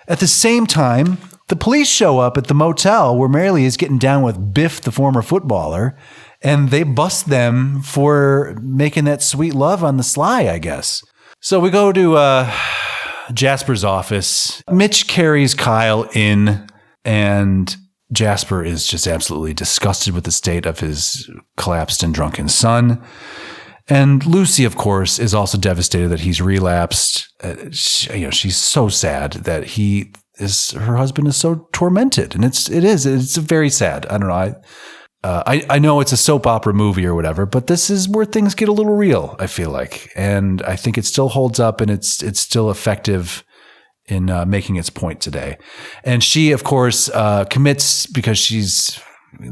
at the same time, the police show up at the motel where Mary Lee is getting down with Biff, the former footballer, and they bust them for making that sweet love on the sly, I guess. So we go to Jasper's office. Mitch carries Kyle in, and Jasper is just absolutely disgusted with the state of his collapsed and drunken son. And Lucy, of course, is also devastated that he's relapsed. She's so sad that her husband is so tormented. And it's very sad. I don't know. I know it's a soap opera movie or whatever, but this is where things get a little real, I feel like. And I think it still holds up and it's still effective in making its point today. And she, of course, commits, because she's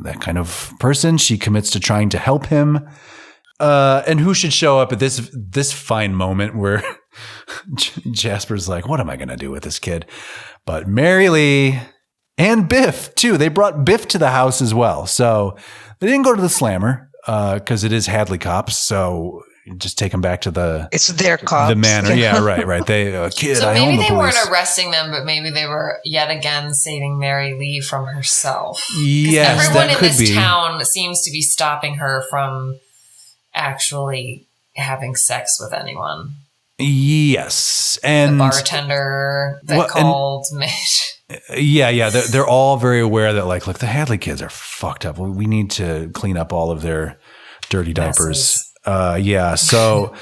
that kind of person, she commits to trying to help him. And who should show up at this fine moment where Jasper's like, what am I going to do with this kid? But Mary Lee and Biff, too. They brought Biff to the house as well. So they didn't go to the Slammer because it is Hadley cops. So just take them back to it's their cops. The manor. Yeah, right. They kid. So I maybe own the they police. weren't arresting them, but maybe they were yet again saving Mary Lee from herself. Yes, everyone that in could this be. town seems to be stopping her from actually having sex with anyone. Yes, and the bartender that called Mitch. Yeah. They're all very aware that, like, look, the Hadley kids are fucked up. We need to clean up all of their dirty diapers. So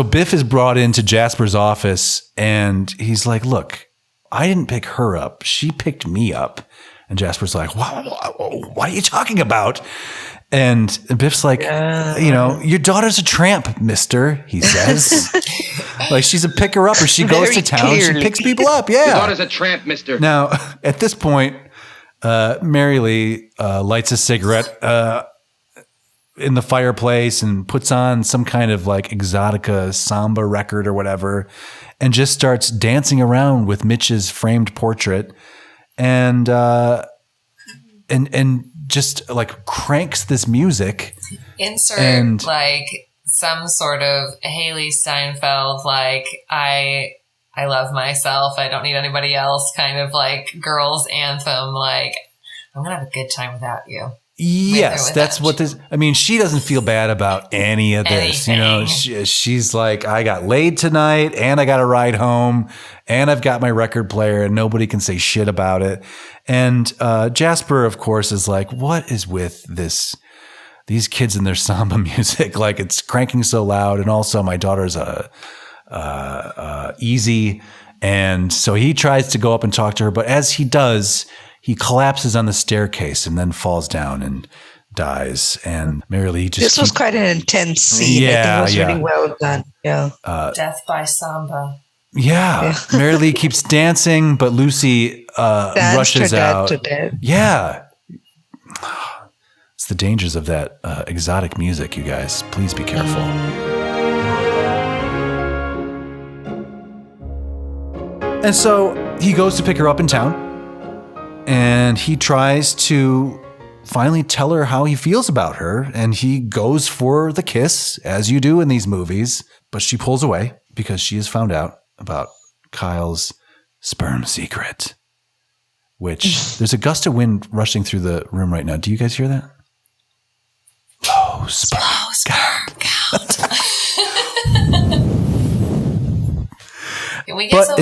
Biff is brought into Jasper's office and he's like, look, I didn't pick her up. She picked me up. And Jasper's like, what are you talking about? And Biff's like, your daughter's a tramp, mister, he says. Like, she's a picker-upper. She goes to town. Clearly. She picks people up. Yeah. Your daughter's a tramp, mister. Now, at this point, Mary Lee lights a cigarette in the fireplace and puts on some kind of like exotica samba record or whatever and just starts dancing around with Mitch's framed portrait and just like cranks this music. Insert like some sort of Haley Steinfeld, like I love myself, I don't need anybody else kind of like girls anthem, like I'm gonna have a good time without you. Yes, that's what this. I mean, she doesn't feel bad about any of this. Anything. She's like, I got laid tonight, and I got a ride home, and I've got my record player, and nobody can say shit about it. And Jasper, of course, is like, what is with these kids and their samba music? Like, it's cranking so loud, and also my daughter's easy, and so he tries to go up and talk to her, but as he does, he collapses on the staircase and then falls down and dies. And Mary Lee just was quite an intense scene. Yeah, I think it was really well done. Yeah. Death by samba. Yeah. Mary Lee keeps dancing, but Lucy rushes out. To death. Yeah. It's the dangers of that exotic music, you guys. Please be careful. And so he goes to pick her up in town. And he tries to finally tell her how he feels about her, and he goes for the kiss, as you do in these movies, but she pulls away because she has found out about Kyle's sperm secret, which there's a gust of wind rushing through the room right now. Do you guys hear that? Low sperm count. Can we get some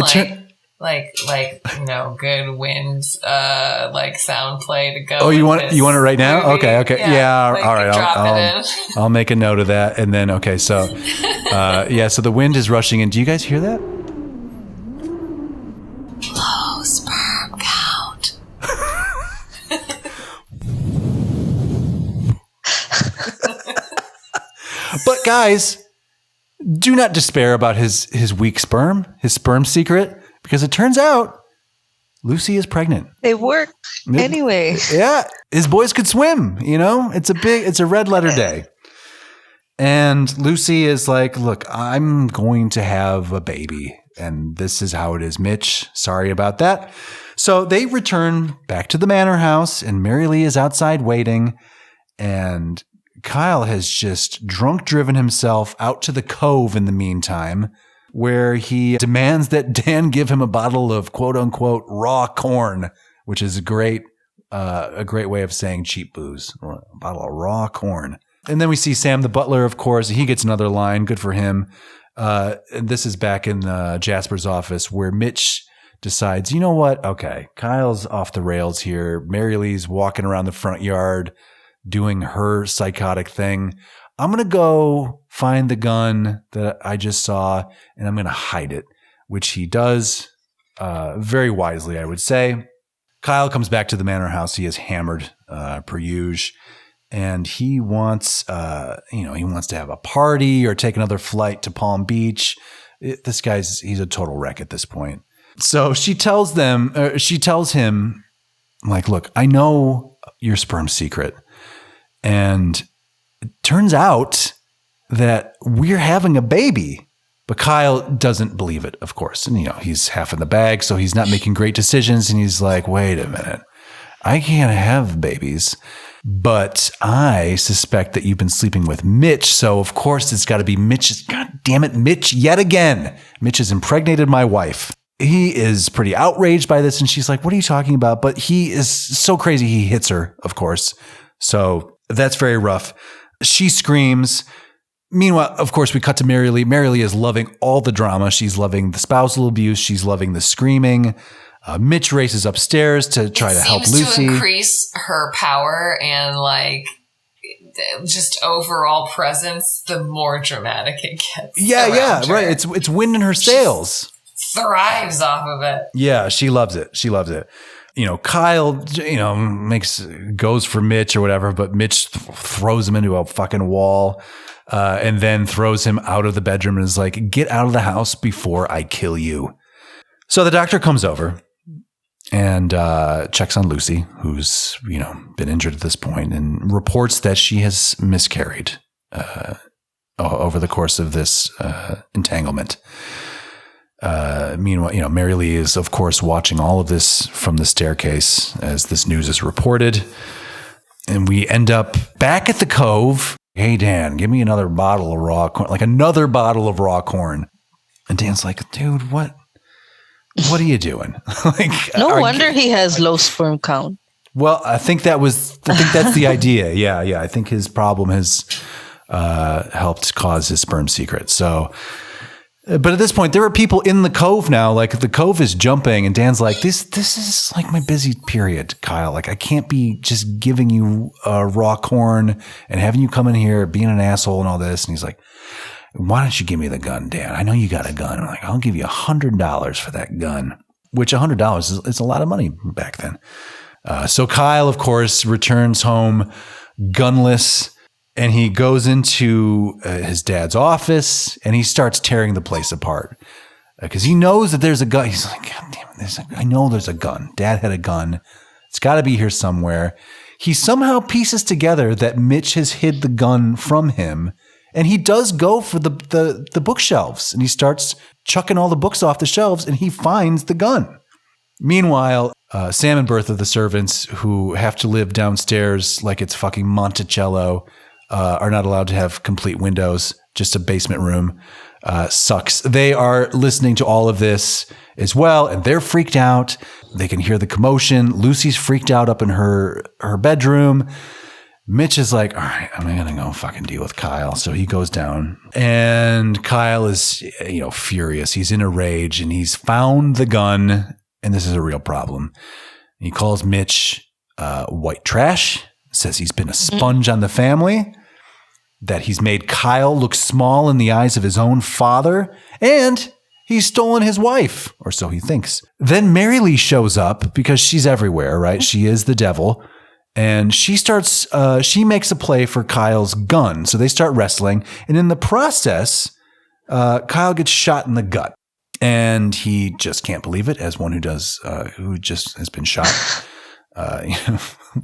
good wind sound play to go? Oh, you want it right now? Movie? Okay. Yeah. All right. Drop it in. I'll make a note of that, and then so so the wind is rushing in. Do you guys hear that? Low sperm count. But guys, do not despair about his weak sperm, his sperm secret, because it turns out Lucy is pregnant. They work anyway. Yeah, his boys could swim. It's a red letter day. And Lucy is like, look, I'm going to have a baby, and this is how it is, Mitch. Sorry about that. So they return back to the manor house, and Mary Lee is outside waiting, and Kyle has just driven himself out to the cove in the meantime, where he demands that Dan give him a bottle of quote unquote raw corn, which is a great way of saying cheap booze, a bottle of raw corn. And then we see Sam the butler, of course. He gets another line. Good for him. And this is back in Jasper's office, where Mitch decides, you know what? Okay, Kyle's off the rails here. Mary Lee's walking around the front yard doing her psychotic thing. I'm going to go find the gun that I just saw, and I'm going to hide it, which he does very wisely, I would say. Kyle comes back to the manor house. He is hammered per usual, and he wants, he wants to have a party or take another flight to Palm Beach. He's a total wreck at this point. So she tells him, like, look, I know your sperm secret. And it turns out that we're having a baby. But Kyle doesn't believe it, of course. And, he's half in the bag, so he's not making great decisions. And he's like, wait a minute. I can't have babies. But I suspect that you've been sleeping with Mitch. So, of course, it's got to be Mitch. God damn it, Mitch, yet again. Mitch has impregnated my wife. He is pretty outraged by this. And she's like, what are you talking about? But he is so crazy, he hits her, of course. So that's very rough. She screams. Meanwhile, of course, we cut to Mary Lee. Mary Lee is loving all the drama. She's loving the spousal abuse. She's loving the screaming. Mitch races upstairs to try to help Lucy. It seems to increase her power and just overall presence the more dramatic it gets. Yeah, right. It's wind in her sails. She thrives off of it. Yeah, she loves it. Kyle, goes for Mitch or whatever, but Mitch throws him into a fucking wall and then throws him out of the bedroom and is like, get out of the house before I kill you. So the doctor comes over and checks on Lucy, who's, been injured at this point, and reports that she has miscarried over the course of this entanglement. Meanwhile, Mary Lee is, of course, watching all of this from the staircase as this news is reported. And we end up back at the cove. Hey, Dan, give me another bottle of raw corn, another bottle of raw corn. And Dan's like, dude, what are you doing? No wonder he has low sperm count. Well, I think that's the idea. Yeah. I think his problem has helped cause his sperm secret. So, but at this point, there are people in the cove now. The cove is jumping, and Dan's like, "This is my busy period, Kyle. I can't be just giving you raw corn and having you come in here being an asshole and all this." And he's like, "Why don't you give me the gun, Dan? I know you got a gun." I'm like, "I'll give you $100 for that gun," which $100 is a lot of money back then. So Kyle, of course, returns home gunless. And he goes into his dad's office and he starts tearing the place apart because he knows that there's a gun. He's like, God damn it, I know there's a gun. Dad had a gun. It's got to be here somewhere. He somehow pieces together that Mitch has hid the gun from him. And he does go for the bookshelves, and he starts chucking all the books off the shelves, and he finds the gun. Meanwhile, Sam and Bertha, the servants who have to live downstairs like it's fucking Monticello, are not allowed to have complete windows, just a basement room. Sucks. They are listening to all of this as well, and they're freaked out. They can hear the commotion. Lucy's freaked out up in her bedroom. Mitch is like, all right, I'm going to go fucking deal with Kyle. So he goes down, and Kyle is, furious. He's in a rage, and he's found the gun, and this is a real problem. He calls Mitch white trash, says he's been a sponge on the family, that he's made Kyle look small in the eyes of his own father, and he's stolen his wife, or so he thinks. Then Mary Lee shows up because she's everywhere, right? She is the devil. And she makes a play for Kyle's gun. So they start wrestling. And in the process, Kyle gets shot in the gut. And he just can't believe it, as one who just has been shot.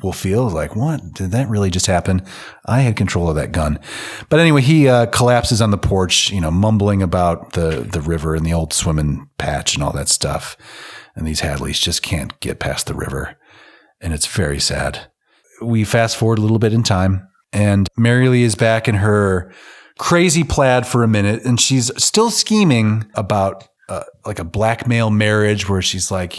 Will feel like, what? Did that really just happen? I had control of that gun. But anyway, he collapses on the porch, mumbling about the river and the old swimming patch and all that stuff. And these Hadleys just can't get past the river. And it's very sad. We fast forward a little bit in time, and Mary Lee is back in her crazy plaid for a minute, and she's still scheming about like a blackmail marriage where she's like,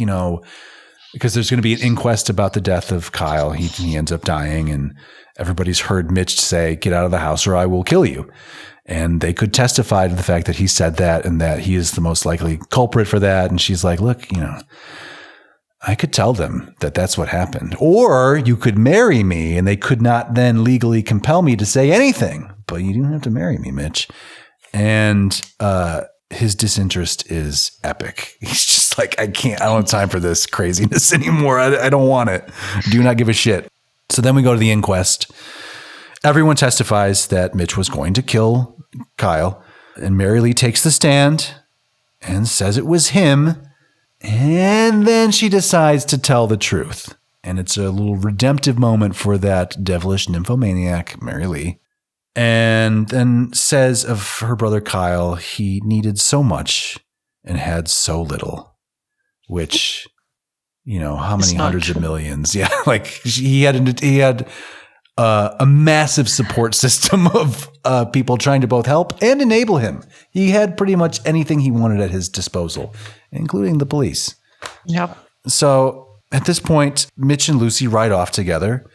because there's going to be an inquest about the death of Kyle. He ends up dying, and everybody's heard Mitch say, get out of the house or I will kill you. And they could testify to the fact that he said that and that he is the most likely culprit for that. And she's like, look, I could tell them that that's what happened. Or you could marry me and they could not then legally compel me to say anything. But you don't have to marry me, Mitch. And his disinterest is epic. He's just like, I don't have time for this craziness anymore. I don't want it. Do not give a shit. So then we go to the inquest. Everyone testifies that Mitch was going to kill Kyle. And Mary Lee takes the stand and says it was him. And then she decides to tell the truth. And it's a little redemptive moment for that devilish nymphomaniac, Mary Lee. And then says of her brother Kyle, he needed so much and had so little. Which, how many hundreds of millions? Yeah, like he had a massive support system of people trying to both help and enable him. He had pretty much anything he wanted at his disposal, including the police. Yep. So at this point, Mitch and Lucy ride off together,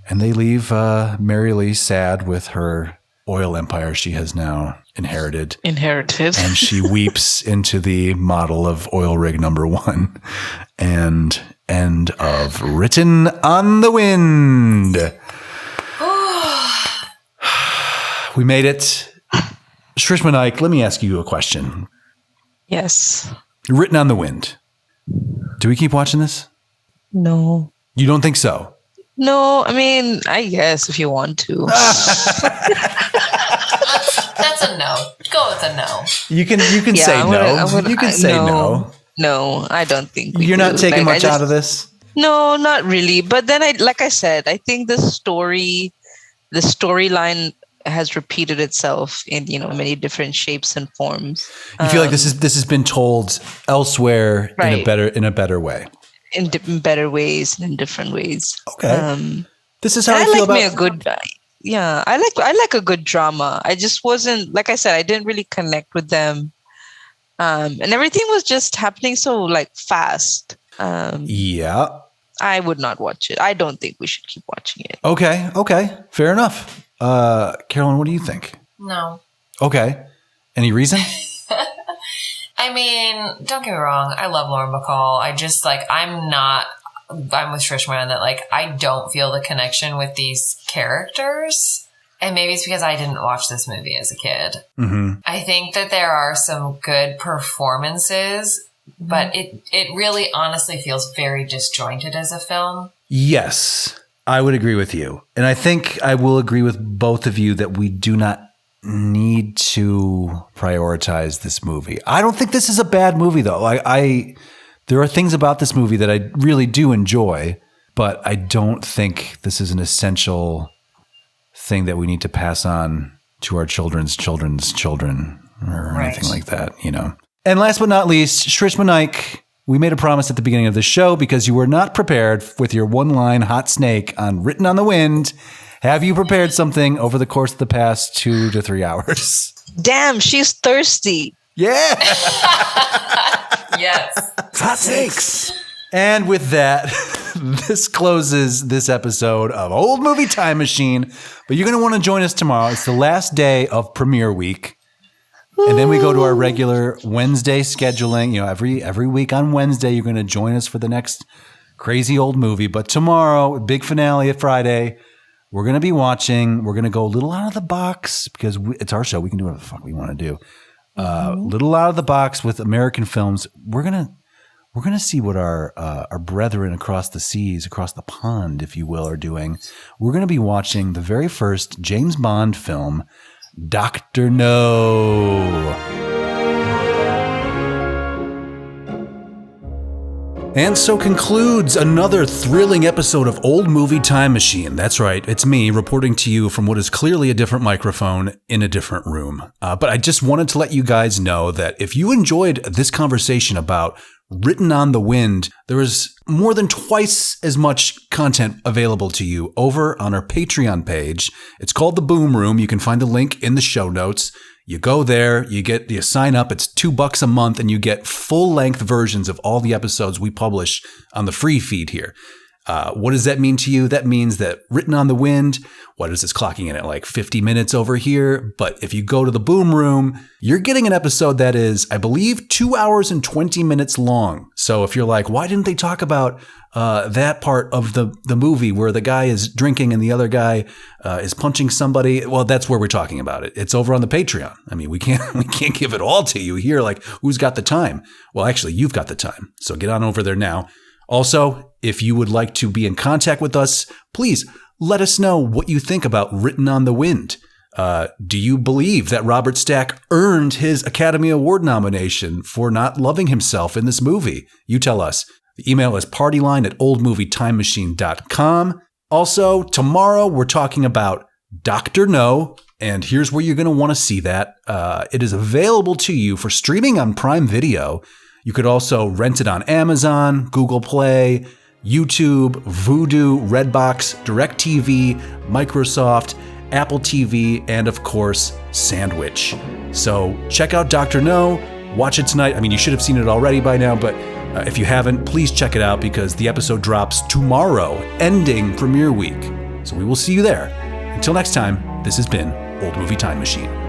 and they leave Mary Lee sad with her oil empire she has now inherited. And she weeps into the model of oil rig number 1 and end of Written on the Wind. We made it. Shrishma Naik, let me ask you a question. Yes. Written on the Wind. Do we keep watching this? No. You don't think so? No, I mean, I guess if you want to. That's a no. Go with a no. You can say no. You can say no. No, I don't think You're not taking much out of this? No, not really. But then like I said, I think the storyline has repeated itself in many different shapes and forms. You feel like this has been told elsewhere right. in a better way. In better ways and in different ways. Okay. This is how I feel about me a good. Yeah, I like a good drama. I just wasn't, like I said, I didn't really connect with them, and everything was just happening so fast. Yeah. I would not watch it. I don't think we should keep watching it. Okay. Fair enough. Carolyn, what do you think? No. Okay. Any reason? I mean, don't get me wrong. I love Lauren Bacall. I just I'm with Shrishma in that I don't feel the connection with these characters. And maybe it's because I didn't watch this movie as a kid. Mm-hmm. I think that there are some good performances, but it really honestly feels very disjointed as a film. Yes, I would agree with you. And I think I will agree with both of you that we do not need to prioritize this movie. I don't think this is a bad movie, though. There are things about this movie that I really do enjoy, but I don't think this is an essential thing that we need to pass on to our children's children's children or anything like that, And last but not least, Shrishma Naik, We made a promise at the beginning of the show because you were not prepared with your one-line hot snake on Written on the Wind. Have you prepared something over the course of the past 2 to 3 hours? Damn, she's thirsty. Yeah. Yes. Hot snakes. And with that, this closes this episode of Old Movie Time Machine. But you're going to want to join us tomorrow. It's the last day of premiere week. And then we go to our regular Wednesday scheduling. You know, every week on Wednesday, you're going to join us for the next crazy old movie. But tomorrow, big finale at Friday, we're going to be watching. We're going to go a little out of the box because it's our show. We can do whatever the fuck we want to do. Little out of the box with American films. We're gonna see what our brethren across the seas, across the pond, if you will, are doing. We're gonna be watching the very first James Bond film, Dr. No. And so concludes another thrilling episode of Old Movie Time Machine. That's right, it's me reporting to you from what is clearly a different microphone in a different room. But I just wanted to let you guys know that if you enjoyed this conversation about Written on the Wind, there is more than twice as much content available to you over on our Patreon page. It's called The Boom Room. You can find the link in the show notes. You go there, you sign up, it's $2 a month, and you get full-length versions of all the episodes we publish on the free feed here. What does that mean to you? That means that Written on the Wind, what is this clocking in at like 50 minutes over here? But if you go to the Boom Room, you're getting an episode that is, I believe, 2 hours and 20 minutes long. So if you're like, why didn't they talk about that part of the movie where the guy is drinking and the other guy is punching somebody? Well, that's where we're talking about it. It's over on the Patreon. I mean, we can't give it all to you here. Like, who's got the time? Well, actually, you've got the time. So get on over there now. Also, if you would like to be in contact with us, please let us know what you think about Written on the Wind. Do you believe that Robert Stack earned his Academy Award nomination for not loving himself in this movie? You tell us. The email is partyline@oldmovietimemachine.com. Also, tomorrow we're talking about Dr. No, and here's where you're going to want to see that. It is available to you for streaming on Prime Video. You could also rent it on Amazon, Google Play, YouTube, Vudu, Redbox, DirecTV, Microsoft, Apple TV, and of course, Sandwich. So check out Dr. No, watch it tonight. I mean, you should have seen it already by now, but if you haven't, please check it out because the episode drops tomorrow, ending premiere week. So we will see you there. Until next time, this has been Old Movie Time Machine.